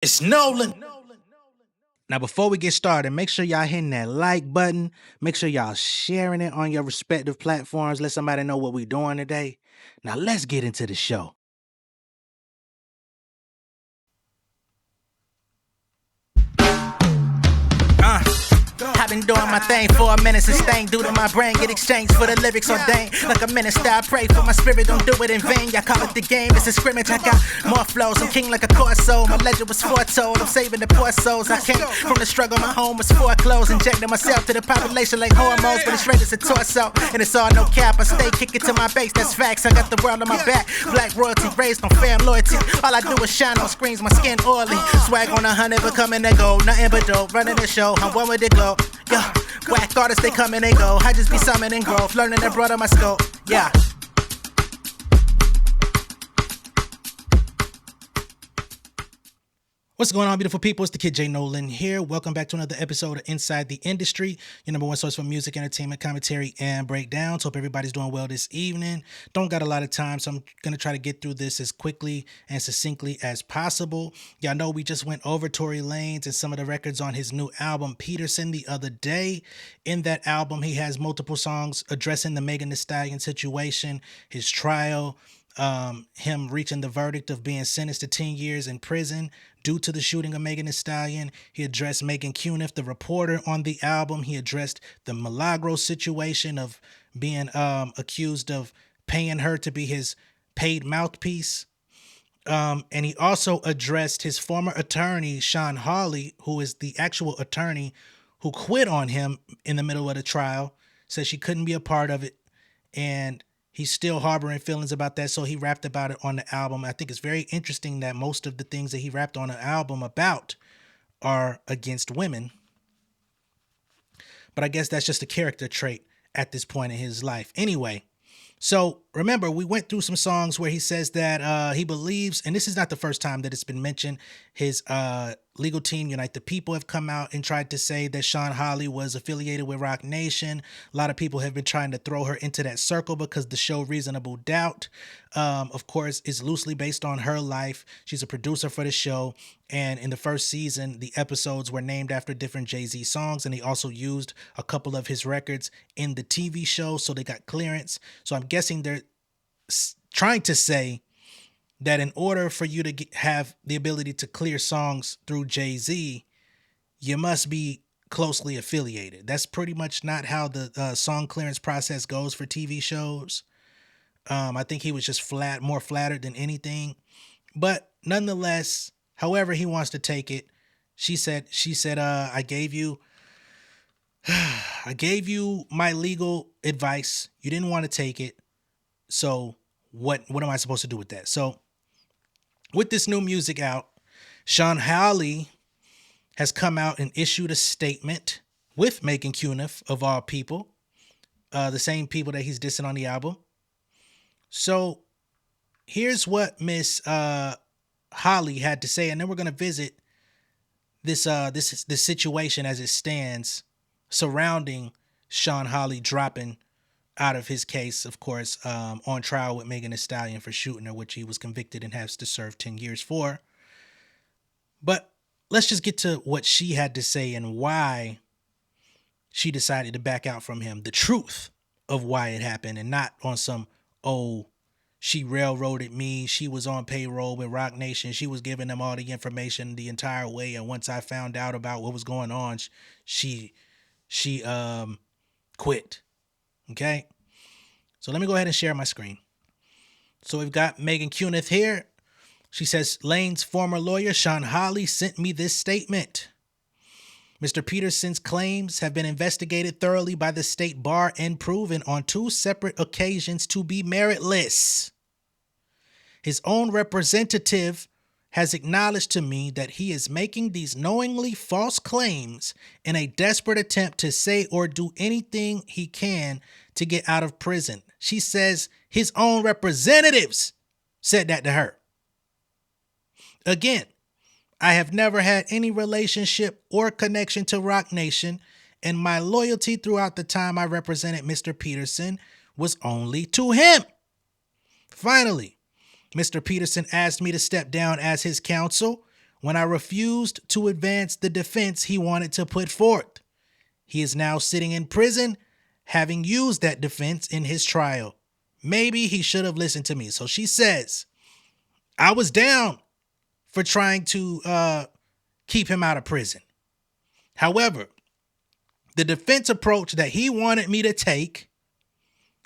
It's Nolan. Now, before we get started, make sure y'all hitting that like button. Make sure y'all sharing it on your respective platforms. Let somebody know what we're doing today. Now, let's get into the show. I've been doing my thing for a minute, sustained due to my brain. Get exchanged for the lyrics ordained. Like a minister, I pray for my spirit, don't do it in vain. Y'all call it the game, it's a scrimmage. I got more flows, I'm king like a corso. My legend was foretold, I'm saving the poor souls. I came from the struggle, my home was foreclosed. Injecting myself to the population like hormones, but it's straight as a torso. And it's all no cap, I stay kicking to my base, that's facts. I got the world on my back, black royalty, raised on fam loyalty. All I do is shine on screens, my skin oily. Swag on 100, becoming a gold. Nothing but dope, running the show, I'm one with the glow. Yeah, whack artists, they come and they go. I just be summoning growth, learning to broaden my scope. Yeah. What's going on, beautiful people? It's the kid J Nolan here. Welcome back to another episode of Inside the Industry, your number one source for music, entertainment, commentary, and breakdowns. Hope everybody's doing well this evening. Don't got a lot of time, so I'm going to try to get through this as quickly and succinctly as possible. Y'all know we just went over Tory Lanez and some of the records on his new album, Peterson, the other day. In that album, he has multiple songs addressing the Megan Thee Stallion situation, his trial, him reaching the verdict of being sentenced to 10 years in prison due to the shooting of Megan Thee Stallion. He addressed Megan Cuniff, the reporter on the album. He addressed the Milagros situation of being accused of paying her to be his paid mouthpiece. And he also addressed his former attorney, Shawn Holley, who is the actual attorney who quit on him in the middle of the trial, said she couldn't be a part of it. And he's still harboring feelings about that, so he rapped about it on the album. I think it's very interesting that most of the things that he rapped on the album about are against women. But I guess that's just a character trait at this point in his life. Anyway, so remember, we went through some songs where he says that he believes, and this is not the first time that it's been mentioned, his legal team, Unite the People, have come out and tried to say that Shawn Holley was affiliated with Roc Nation. A lot of people have been trying to throw her into that circle because the show Reasonable Doubt, of course, is loosely based on her life. She's a producer for the show. And in the first season, the episodes were named after different Jay-Z songs. And he also used a couple of his records in the TV show. So they got clearance. So I'm guessing they're trying to say that in order for you to have the ability to clear songs through Jay-Z, you must be closely affiliated. That's pretty much not how the song clearance process goes for TV shows. I think he was just more flattered than anything. But nonetheless, however he wants to take it, she said, I gave you my legal advice. You didn't want to take it. So what am I supposed to do with that? So with this new music out, Shawn Holley has come out and issued a statement with Megan Cuniff, of all people, the same people that he's dissing on the album. So here's what Miss Holley had to say, and then we're going to visit this situation as it stands surrounding Shawn Holley dropping out of his case, of course, on trial with Megan Thee Stallion for shooting her, which he was convicted and has to serve 10 years for. But let's just get to what she had to say and why she decided to back out from him. The truth of why it happened, and not on some, she railroaded me. She was on payroll with Roc Nation. She was giving them all the information the entire way. And once I found out about what was going on, she quit. Okay, so let me go ahead and share my screen. So we've got Megan Cuniff here. She says, Lane's former lawyer, Shawn Holley, sent me this statement. Mr. Peterson's claims have been investigated thoroughly by the state bar and proven on 2 separate occasions to be meritless. His own representative has acknowledged to me that he is making these knowingly false claims in a desperate attempt to say or do anything he can to get out of prison. She says his own representatives said that to her. Again, I have never had any relationship or connection to Roc Nation, and my loyalty throughout the time I represented Mr. Peterson was only to him. Finally, Mr. Peterson asked me to step down as his counsel. when I refused to advance the defense he wanted to put forth. He is now sitting in prison, having used that defense in his trial. Maybe he should have listened to me. So she says, I was down for trying to keep him out of prison. However, the defense approach that he wanted me to take,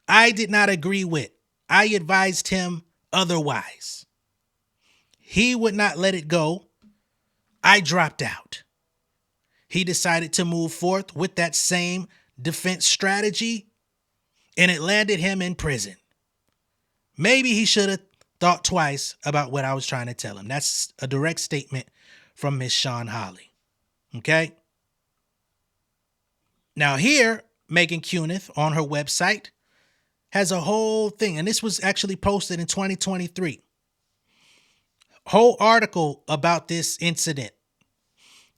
I did not agree with. I advised him otherwise. He would not let it go. I dropped out. He decided to move forth with that same defense strategy, and it landed him in prison. Maybe he should have thought twice about what I was trying to tell him. That's a direct statement from Miss Shawn Holley. Okay? Now here, Megan Cuniff on her website has a whole thing, and this was actually posted in 2023. Whole article about this incident.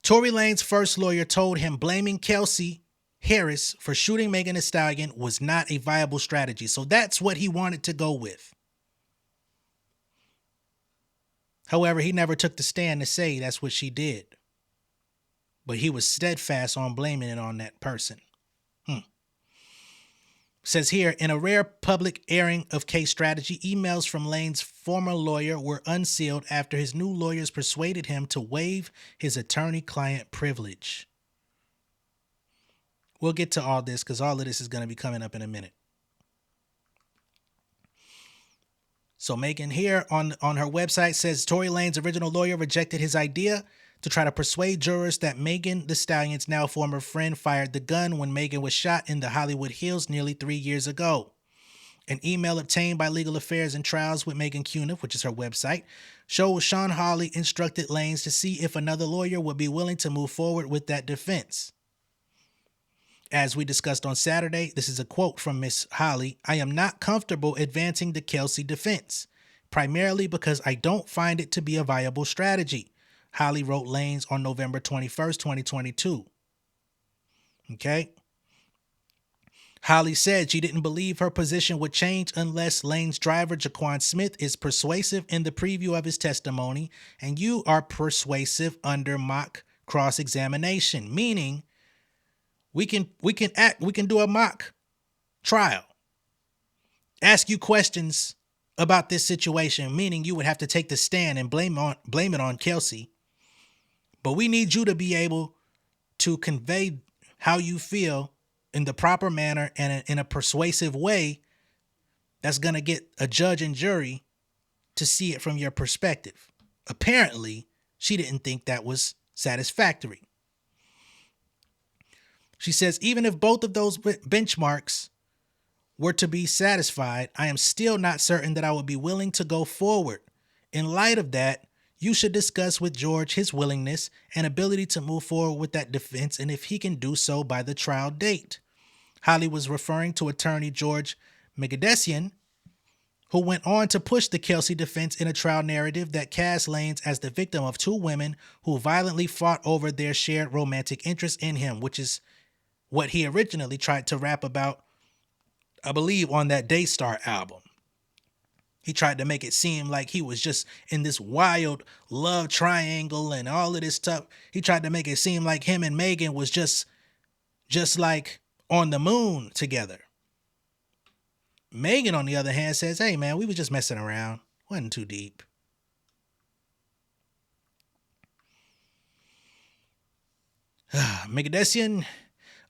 Tory Lanez's first lawyer told him blaming Kelsey Harris for shooting Megan Thee Stallion was not a viable strategy. So that's what he wanted to go with. However, he never took the stand to say that's what she did. But he was steadfast on blaming it on that person. Says here, in a rare public airing of case strategy, emails from Lane's former lawyer were unsealed after his new lawyers persuaded him to waive his attorney-client privilege. We'll get to all this because all of this is going to be coming up in a minute. So Megan here on her website says Tory Lanez's original lawyer rejected his idea to try to persuade jurors that Megan Thee Stallion's now former friend fired the gun when Megan was shot in the Hollywood Hills nearly 3 years ago. An email obtained by Legal Affairs and Trials with Megan Cuniff, which is her website, shows Shawn Holley instructed Lanez to see if another lawyer would be willing to move forward with that defense. As we discussed on Saturday, this is a quote from Miss Holley. I am not comfortable advancing the Kelsey defense, primarily because I don't find it to be a viable strategy. Holley wrote Lanez on November 21st, 2022. Okay. Holley said she didn't believe her position would change unless Lanez's driver, Jaquan Smith, is persuasive in the preview of his testimony, and you are persuasive under mock cross-examination, meaning we can do a mock trial. Ask you questions about this situation, meaning you would have to take the stand and blame it on Kelsey. But we need you to be able to convey how you feel in the proper manner and in a persuasive way that's going to get a judge and jury to see it from your perspective. Apparently, she didn't think that was satisfactory. She says, even if both of those benchmarks were to be satisfied, I am still not certain that I would be willing to go forward. In light of that, you should discuss with George his willingness and ability to move forward with that defense and if he can do so by the trial date. Holley was referring to attorney George Megadesian, who went on to push the Kelsey defense in a trial narrative that cast Lanez as the victim of two women who violently fought over their shared romantic interest in him, which is what he originally tried to rap about, I believe, on that Daystar album. He tried to make it seem like he was just in this wild love triangle and all of this stuff. He tried to make it seem like him and Megan was just like on the moon together. Megan, on the other hand, says, hey, man, we were just messing around. Wasn't too deep. Megadesian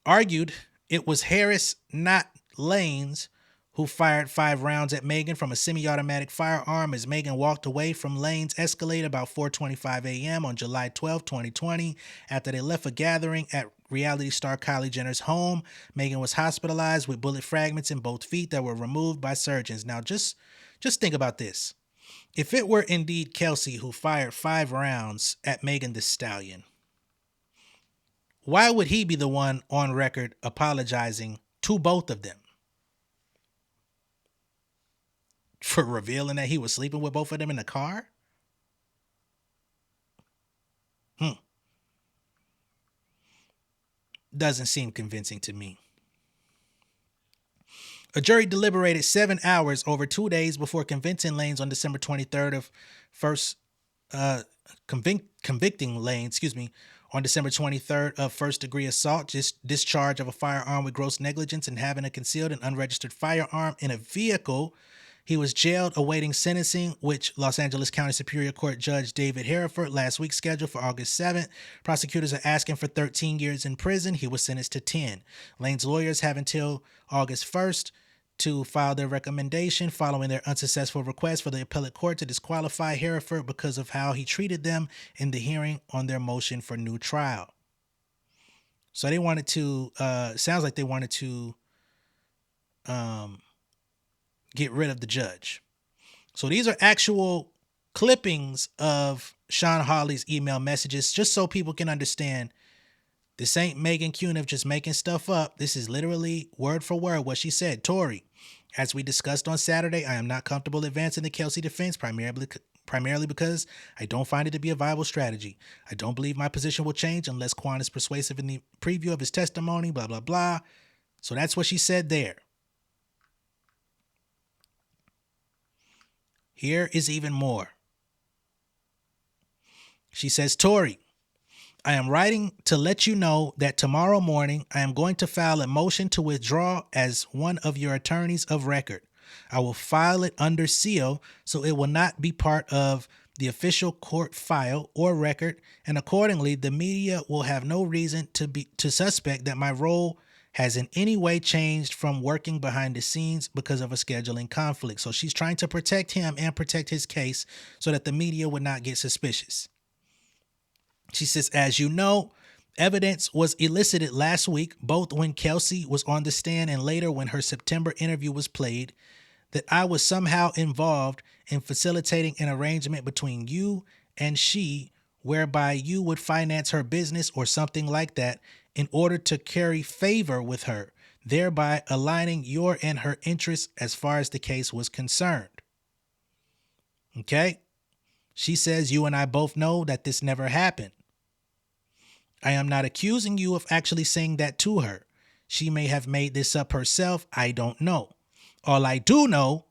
argued it was Harris, not Lanez, who fired 5 rounds at Megan from a semi-automatic firearm as Megan walked away from Lanez Escalade about 4:25 a.m. on July 12, 2020. After they left a gathering at reality star Kylie Jenner's home, Megan was hospitalized with bullet fragments in both feet that were removed by surgeons. Now, just think about this. If it were indeed Kelsey who fired 5 rounds at Megan Thee Stallion, why would he be the one on record apologizing to both of them for revealing that he was sleeping with both of them in the car? Doesn't seem convincing to me. A jury deliberated 7 hours over 2 days before convincing Lanez on December 23rd of first convicting Lane, on December 23rd of first-degree assault, just discharge of a firearm with gross negligence, and having a concealed and unregistered firearm in a vehicle. He was jailed awaiting sentencing, which Los Angeles County Superior Court Judge David Hereford last week scheduled for August 7th. Prosecutors are asking for 13 years in prison. He was sentenced to 10. Lane's lawyers have until August 1st to file their recommendation following their unsuccessful request for the appellate court to disqualify Hereford because of how he treated them in the hearing on their motion for new trial. So they wanted to, sounds like they wanted to get rid of the judge. So these are actual clippings of Shawn Holley's email messages, just so people can understand. This ain't Megan Cuniff just making stuff up. This is literally word for word what she said. Tory, as we discussed on Saturday, I am not comfortable advancing the Kelsey defense, primarily because I don't find it to be a viable strategy. I don't believe my position will change unless Quan is persuasive in the preview of his testimony, blah, blah, blah. So that's what she said there. Here is even more. She says, Tory, I am writing to let you know that tomorrow morning I am going to file a motion to withdraw as one of your attorneys of record. I will file it under seal, so it will not be part of the official court file or record, and accordingly, the media will have no reason to suspect that my role has in any way changed from working behind the scenes because of a scheduling conflict. So she's trying to protect him and protect his case so that the media would not get suspicious. She says, as you know, evidence was elicited last week, both when Kelsey was on the stand and later when her September interview was played, that I was somehow involved in facilitating an arrangement between you and she whereby you would finance her business or something like that in order to curry favor with her, thereby aligning your and her interests as far as the case was concerned. Okay? She says, you and I both know that this never happened. I am not accusing you of actually saying that to her. She may have made this up herself. I don't know. All I do know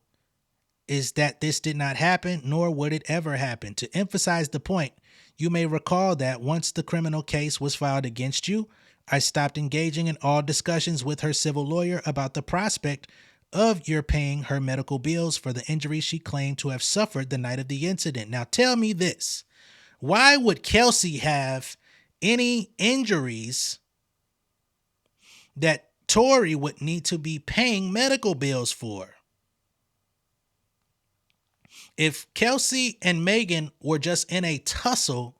is that this did not happen, nor would it ever happen. To emphasize the point, you may recall that once the criminal case was filed against you, I stopped engaging in all discussions with her civil lawyer about the prospect of your paying her medical bills for the injuries she claimed to have suffered the night of the incident. Now tell me this. Why would Kelsey have any injuries that Tory would need to be paying medical bills for? If Kelsey and Megan were just in a tussle,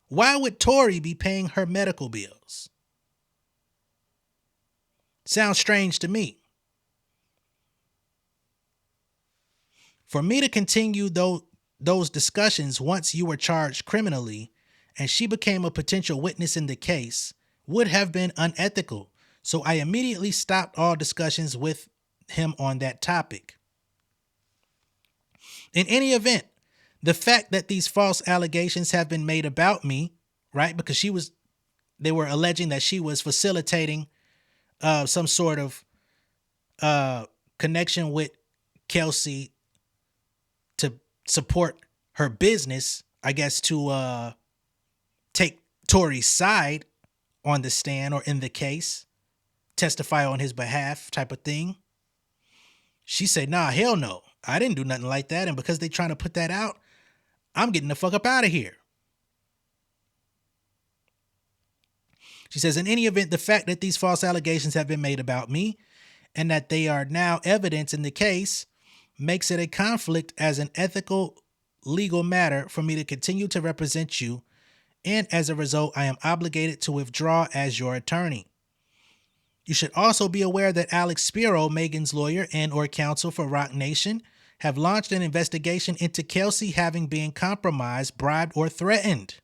why would Tory be paying her medical bills? Sounds strange to me. For me to continue those discussions once you were charged criminally and she became a potential witness in the case would have been unethical. So I immediately stopped all discussions with him on that topic. In any event, the fact that these false allegations have been made about me, right? Because they were alleging that she was facilitating some sort of connection with Kelsey to support her business, I guess, to take Tory's side on the stand or in the case, testify on his behalf type of thing. She said, nah, hell no. I didn't do nothing like that. And because they're trying to put that out, I'm getting the fuck up out of here. She says, in any event, the fact that these false allegations have been made about me and that they are now evidence in the case makes it a conflict as an ethical, legal matter for me to continue to represent you. And as a result, I am obligated to withdraw as your attorney. You should also be aware that Alex Spiro, Megan's lawyer and or counsel for Roc Nation, have launched an investigation into Kelsey having been compromised, bribed, or threatened.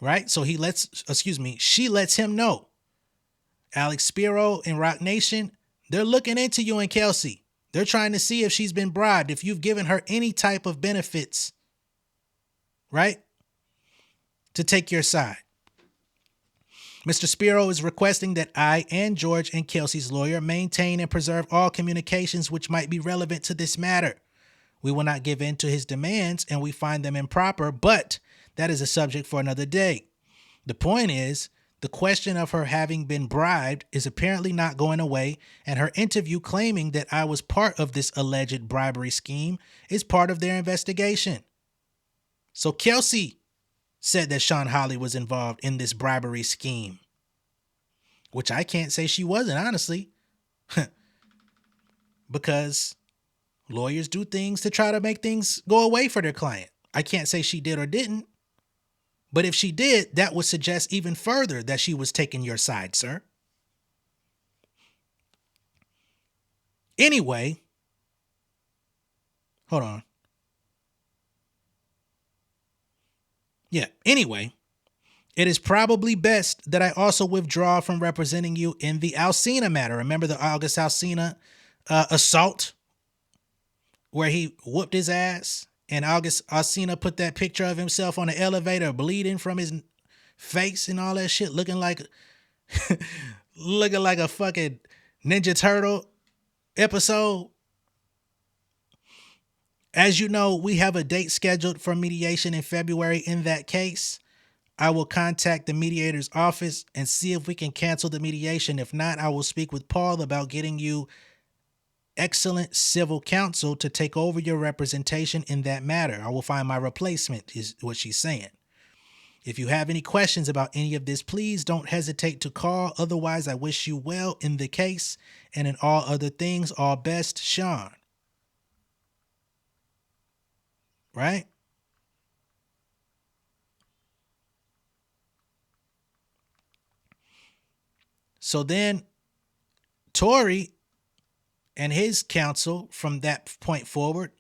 Right? So she lets him know. Alex Spiro and Roc Nation, they're looking into you and Kelsey. They're trying to see if she's been bribed, if you've given her any type of benefits, right? To take your side. Mr. Spiro is requesting that I and George and Kelsey's lawyer maintain and preserve all communications which might be relevant to this matter. We will not give in to his demands, and we find them improper, but that is a subject for another day. The point is, the question of her having been bribed is apparently not going away, and her interview claiming that I was part of this alleged bribery scheme is part of their investigation. So Kelsey said that Shawn Holley was involved in this bribery scheme, which I can't say she wasn't, honestly, because lawyers do things to try to make things go away for their client. I can't say she did or didn't, but if she did, that would suggest even further that she was taking your side, sir. Anyway, hold on. Yeah, anyway, it is probably best that I also withdraw from representing you in the Alsina matter. Remember the August Alsina assault where he whooped his ass, and August Alsina put that picture of himself on the elevator bleeding from his face and all that shit, looking like a fucking Ninja Turtle episode. As you know, we have a date scheduled for mediation in February in that case. I will contact the mediator's office and see if we can cancel the mediation. If not, I will speak with Paul about getting you excellent civil counsel to take over your representation in that matter. I will find my replacement, is what she's saying. If you have any questions about any of this, please don't hesitate to call. Otherwise, I wish you well in the case, and in all other things, all best, Shawn. Right? So then Tory and his counsel from that point forward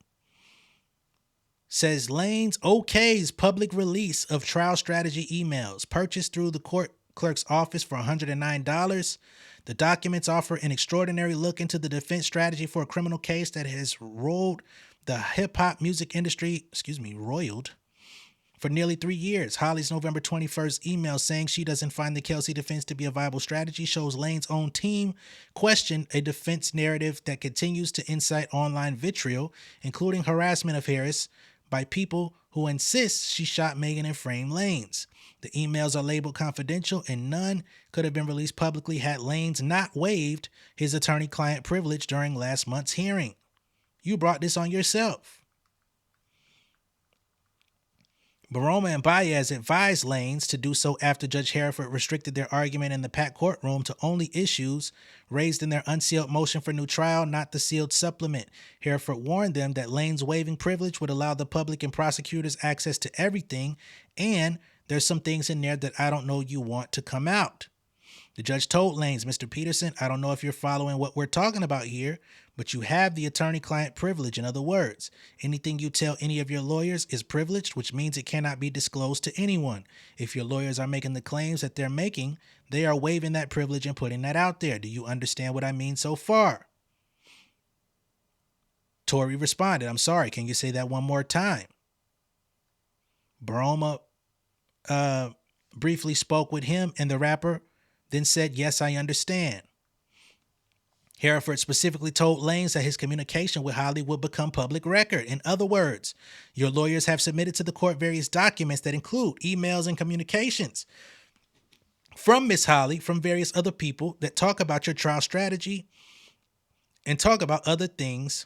says Lanez okays public release of trial strategy emails purchased through the court clerk's office for $109. The documents offer an extraordinary look into the defense strategy for a criminal case that has roiled the hip-hop music industry, roiled, for nearly 3 years. Holley's November 21st email saying she doesn't find the Kelsey defense to be a viable strategy shows Lanez's own team question a defense narrative that continues to incite online vitriol, including harassment of Harris by people who insist she shot Megan and framed Lanez. The emails are labeled confidential, and none could have been released publicly had Lanez not waived his attorney-client privilege during last month's hearing. You brought this on yourself. Baroma and Baez advised Lanez to do so after Judge Hereford restricted their argument in the packed courtroom to only issues raised in their unsealed motion for new trial, not the sealed supplement. Hereford warned them that Lanez waiving privilege would allow the public and prosecutors access to everything, and there's some things in there that I don't know you want to come out. The judge told Lanez, Mr. Peterson, I don't know if you're following what we're talking about here, but you have the attorney-client privilege. In other words, anything you tell any of your lawyers is privileged, which means it cannot be disclosed to anyone. If your lawyers are making the claims that they're making, they are waiving that privilege and putting that out there. Do you understand what I mean so far? Tory responded, I'm sorry, can you say that one more time? Baroma briefly spoke with him, and the rapper then said, yes, I understand. Hereford specifically told Lanez that his communication with Holley would become public record. In other words, your lawyers have submitted to the court various documents that include emails and communications from Miss Holley, from various other people that talk about your trial strategy and talk about other things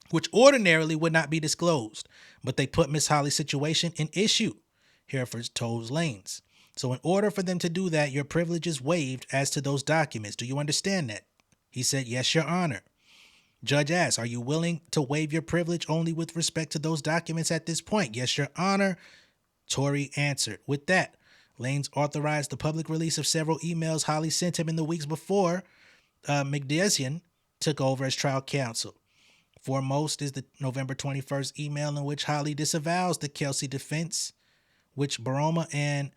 which ordinarily would not be disclosed, but they put Miss Holley's situation in issue, Hereford told Lanez. So in order for them to do that, your privilege is waived as to those documents. Do you understand that? He said, yes, Your Honor. Judge asked, are you willing to waive your privilege only with respect to those documents at this point? Yes, Your Honor. Tory answered. With that, Lanez authorized the public release of several emails Holley sent him in the weeks before McDesian took over as trial counsel. Foremost is the November 21st email in which Holley disavows the Kelsey defense, which Baroma and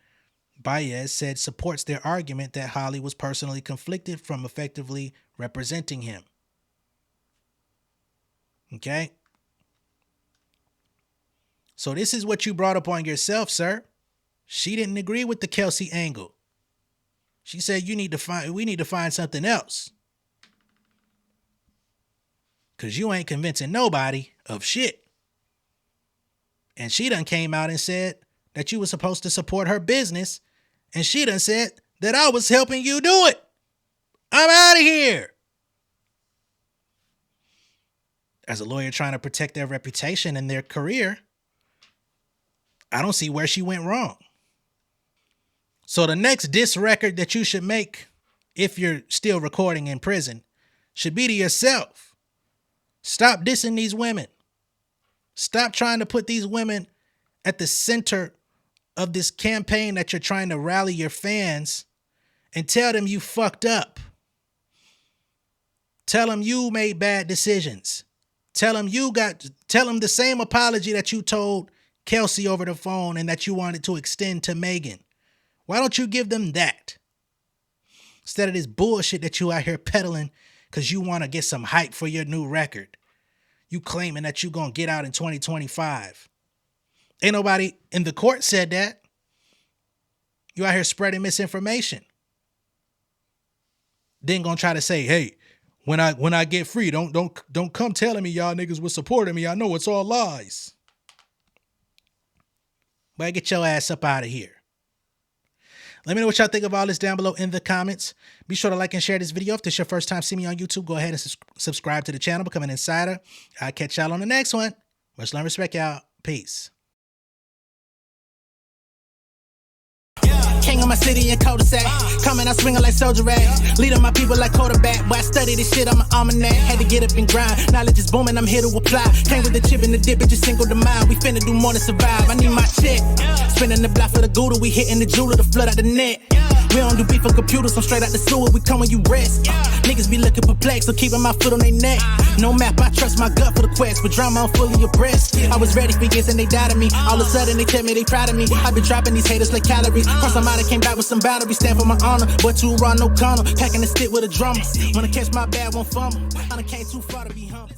Baez said supports their argument that Holley was personally conflicted from effectively representing him. Okay? So this is what you brought upon yourself, sir. She didn't agree with the Kelsey angle. She said we need to find something else. Because you ain't convincing nobody of shit. And she done came out and said that you were supposed to support her business. And she done said that I was helping you do it. I'm out of here. As a lawyer trying to protect their reputation and their career, I don't see where she went wrong. So the next diss record that you should make, if you're still recording in prison, should be to yourself. Stop dissing these women. Stop trying to put these women at the center of this campaign that you're trying to rally your fans, and tell them you fucked up. Tell them you made bad decisions. Tell them the same apology that you told Kelsey over the phone and that you wanted to extend to Megan. Why don't you give them that? Instead of this bullshit that you out here peddling because you want to get some hype for your new record. You claiming that you going to get out in 2025. Ain't nobody in the court said that. You out here spreading misinformation. Then gonna try to say, hey, when I get free, don't come telling me y'all niggas was supporting me. I know it's all lies. But get your ass up out of here. Let me know what y'all think of all this down below in the comments. Be sure to like and share this video. If this is your first time seeing me on YouTube, go ahead and subscribe to the channel, become an insider. I'll catch y'all on the next one. Much love and respect, y'all. Peace. King of my city and cul-de-sac. Coming out swinging like soldier rags. Leading my people like quarterback. Boy, I study this shit, I'm an almanac. Had to get up and grind. Knowledge is booming, I'm here to apply. Came with the chip and the dip, it just single the mind. We finna do more than survive. I need my check. Spinning the block for the Gouda. We hitting the jeweler to flood out the net. We don't do beef on computers, I'm straight out the sewer. We come when you rest. Niggas be looking perplexed, so keeping my foot on their neck. No map, I trust my gut for the quest. But drama, I'm fully abreast. I was ready for years and they died of me. All of a sudden they tell me they proud of me. I been dropping these haters like calories. Cross them out, I came back with some boundaries. Stand for my honor, but too raw, no corner. Packing the stick with a drummer. Wanna catch my bad, won't fumble. I done came too far to be humble.